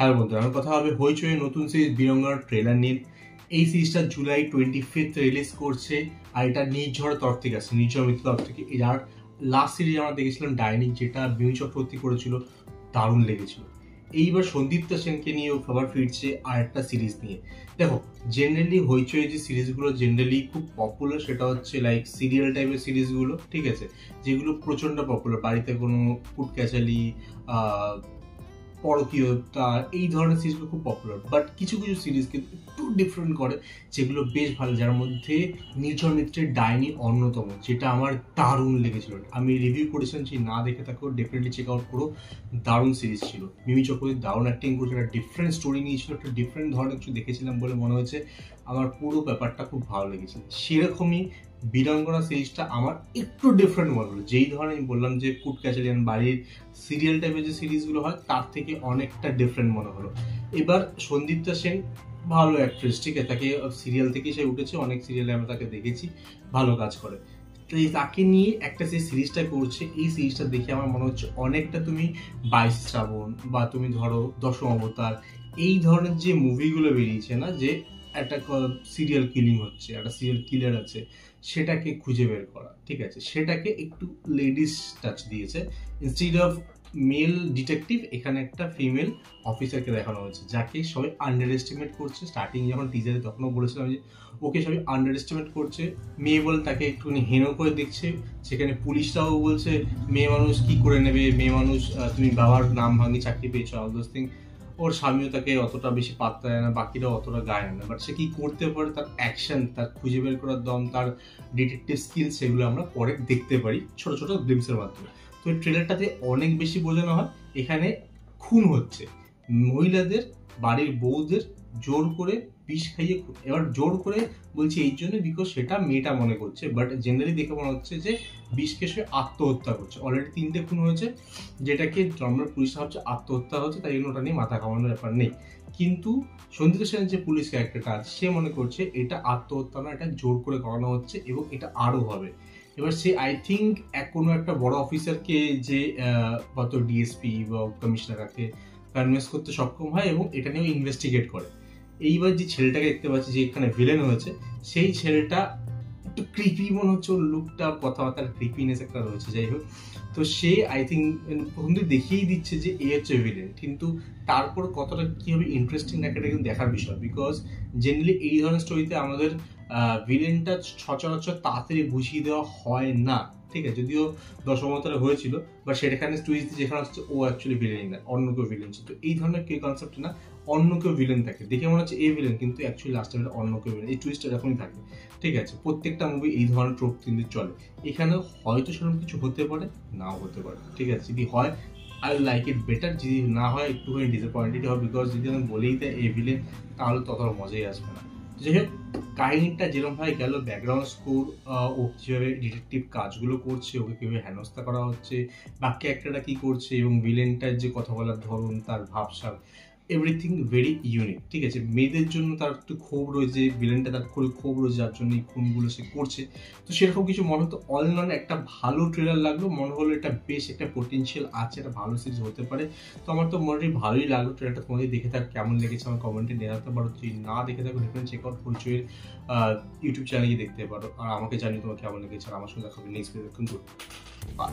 Hello বন্ধুরা, আমার কথা হবে হইচই নতুন সিরিজ বীরঙ্গনার ট্রেলার নিয়ে। এই সিরিজটা জুলাই 25 রিলিজ করছে, আর এটা নির্ঝর তরফ থেকে আসছে, নির্ঝর মিত্র তরফ থেকে। যার লাস্ট সিরিজ আমরা দেখেছিলাম ডাইনিং, যেটা মিমি চক্রবর্তী করেছিল, দারুণ লেগেছিল। এইবার সন্দীপ্তা সেনকে নিয়েও আবার ফিরছে আর একটা সিরিজ নিয়ে। দেখো, জেনারেলি হইচই যে সিরিজগুলো জেনারেলি খুব পপুলার, সেটা হচ্ছে লাইক সিরিয়াল টাইপের সিরিজগুলো, ঠিক আছে, যেগুলো প্রচণ্ড পপুলার। বাড়িতে কোনো কুট ক্যাচালি, পরকীয়তা, এই ধরনের সিরিজগুলো খুব পপুলার। বাট কিছু কিছু সিরিজ কিন্তু একটু ডিফারেন্ট করে, যেগুলো বেশ ভালো। যার মধ্যে নির্ঝর মিত্রের ডাইনি অন্যতম, যেটা আমার দারুণ লেগেছিল। আমি রিভিউ করেছিলাম, যে না দেখে থাকো ডেফিনেটলি চেক আউট করো। দারুণ সিরিজ ছিল, মিমি চক্রবর্তী দারুণ অ্যাক্টিং করেছিল, একটা ডিফারেন্ট স্টোরি নিয়েছিল, একটা ডিফারেন্ট ধরনের কিছু দেখেছিলাম বলে মনে হয়েছে। আমার পুরো ব্যাপারটা খুব ভালো লেগেছিল। সেরকমই বীরাঙ্গনা সিরিজটা আমার একটু ডিফারেন্ট মনে হলো। যেই ধরনের আমি বললাম যে কুট ক্যাচালিয়ান বাড়ির সিরিয়াল টাইপের যে সিরিজগুলো হয়, তার থেকে অনেকটা ডিফারেন্ট মনে হলো। এবার সন্দীপ্তা সেন ভালো অ্যাক্ট্রেস, ঠিক আছে, তাকে সিরিয়াল থেকেই সে উঠেছে, অনেক সিরিয়ালে আমরা তাকে দেখেছি, ভালো কাজ করে। তো তাকে নিয়ে একটা যে সিরিজটা করছে, এই সিরিজটা দেখে আমার মনে হচ্ছে অনেকটা তুমি 22 শ্রাবণ বা তুমি ধরো দশম অবতার, এই ধরনের যে মুভিগুলো বেরিয়েছে না, যে একটা সিরিয়াল কিলিং হচ্ছে, একটা সিরিয়াল কিলার আছে, সেটাকে খুঁজে বের করা, ঠিক আছে, সেটাকে একটু লেডিস টাচ দিয়েছে। ইনস্টিড অফ মেল ডিটেকটিভ, এখানে একটা ফিমেল অফিসারকে দেখানো হয়েছে, যাকে সবাই আন্ডার এস্টিমেট করছে। স্টার্টিং যখন টিজারে তখনও বলেছিলাম যে ওকে সবাই আন্ডার এস্টিমেট করছে, মেয়ে বলে তাকে একটুখানি হেনো করে দেখছে। সেখানে পুলিশরাও বলছে মেয়ে মানুষ কি করে নেবে, মেয়ে মানুষ, তুমি বাবার নাম ভাঙি চাকরি পেয়েছো, অল দোজ থিং। ওর স্বামীও তাকে অতটা বেশি পাত্তা দেয় না, বাকিরাও অতটা গায়ে না। বাট সে কি করতে পারে, তার অ্যাকশন, তার খুঁজে বের করার দম, তার ডিটেকটিভ স্কিল, সেগুলো আমরা পরে দেখতে পারি ছোট ছোট গ্লিমসের মাধ্যমে। তো এই ট্রেলারটাতে অনেক বেশি বোঝানো হয় এখানে খুন হচ্ছে, মহিলাদের, বাড়ির বউদের জোর করে বিষ খাইয়ে খুন। এবার জোর করে বলছি এই জন্য বিকজ সেটা মেয়েটা মনে করছে, বাট জেনারেলি দেখে মনে হচ্ছে যে বিষ খেয়ে সে আত্মহত্যা করছে। অলরেডি 3টে খুন হয়েছে, যেটাকে জন্মের পুলিশ ভাবছে আত্মহত্যা হচ্ছে, তাই জন্য ওটা নিয়ে মাথা ঘামানোর ব্যাপার নেই। কিন্তু সন্দীপ্তা সেনের যে পুলিশ ক্যারেক্টারটা আছে, সে মনে করছে এটা আত্মহত্যা না, এটা জোর করে করানো হচ্ছে এবং এটা আরও হবে। এবার সে আই থিঙ্ক কোনো একটা বড় অফিসারকে, যে হয়তো ডিএসপি বা কমিশনারকে কনভিন্স করতে সক্ষম হয় এবং এটা নিয়েও ইনভেস্টিগেট করে। এইবার যে ছেলেটাকে দেখতে পাচ্ছি যে এখানে ভিলেন হয়েছে, সেই ছেলেটা একটু ক্রিপি মনে হচ্ছে, ওর লুকটা, কথাবার্তার ক্রিপিনেস একটা রয়েছে। যাই হোক, তো সে আই থিঙ্ক প্রথম দিকে দেখিয়েই দিচ্ছে যে এ হচ্ছে ভিলেন, কিন্তু তারপর কতটা কি হবে ইন্টারেস্টিং একটা কিন্তু দেখার বিষয়। বিকজ জেনারেলি এই ধরনের স্টোরিতে আমাদের ভিলেনটা সচরাচর তাড়াতাড়ি বুঝিয়ে দেওয়া হয় না, ঠিক আছে, যদিও দশম অবতারে হয়েছিল, বাট সেখানে টুইস্ট যেখানে হচ্ছে ও অ্যাকচুয়ালি ভিলেন না, অন্য কেউ ভিলেন ছিল। তো এই ধরনের কেউ কনসেপ্ট না, অন্য কেউ ভিলেন থাকে, দেখে মনে হচ্ছে এ ভিলেন, কিন্তু অ্যাকচুয়ালি লাস্টে অন্য কেউ ভিলেন। এই টুইস্টটা এরকমই থাকে, ঠিক আছে। প্রত্যেকটা মুভি এই ধরনের ট্রোপ কিন্তু চলে। এখানে হয়তো সেরকম কিছু হতে পারে, নাও হতে পারে, ঠিক আছে। যদি হয় আই লাইক ইট বেটার, যদি না হয় একটুখানি ডিসঅ্যাপয়েন্টেড হবে, বিকজ যদি আমি বলেই দেয় এ ভিলেন, তাহলে ততটা মজাই আসবে না। যাই হোক, কাহিনীটা যেরকম ভাবে গেল, ব্যাকগ্রাউন্ড স্কোর, ও কীভাবে ডিটেকটিভ কাজগুলো করছে, ওকে কীভাবে হেনস্থা করা হচ্ছে, বাকি ক্যারেক্টারটা কী করছে, এবং ভিলেনটার যে কথা বলার ধরন, তার ভাবসাব, এভরিথিং ভেরি ইউনিক, ঠিক আছে। মেয়েদের জন্য তার একটু ক্ষোভ রয়েছে, ভিলেনটা তার ক্ষোভ রয়েছে, যার জন্য এই খুনগুলো সে করছে। তো সেরকম কিছু মনে হতো। অল ইন অল একটা ভালো ট্রেলার লাগলো, মনে হলো এটা বেশ একটা পোটেনশিয়াল আছে, একটা ভালো সিরিজ হতে পারে। তো আমার তো মোটামুটি ভালোই লাগলো ট্রেলারটা। তোমাদের দেখে থাক কেমন লেগেছে আমার কমেন্টে জানাতে পারো। যদি না দেখে থাকো ডেফিনেটলি চেক আউট হইচইয়ের ইউটিউব চ্যানেলে গিয়ে দেখতে পারো। আর আমাকে জানিয়ে তোমার কেমন লেগেছে, আর আমার সঙ্গে দেখা হবে নেক্সট ভিডিও। কিন্তু বাই।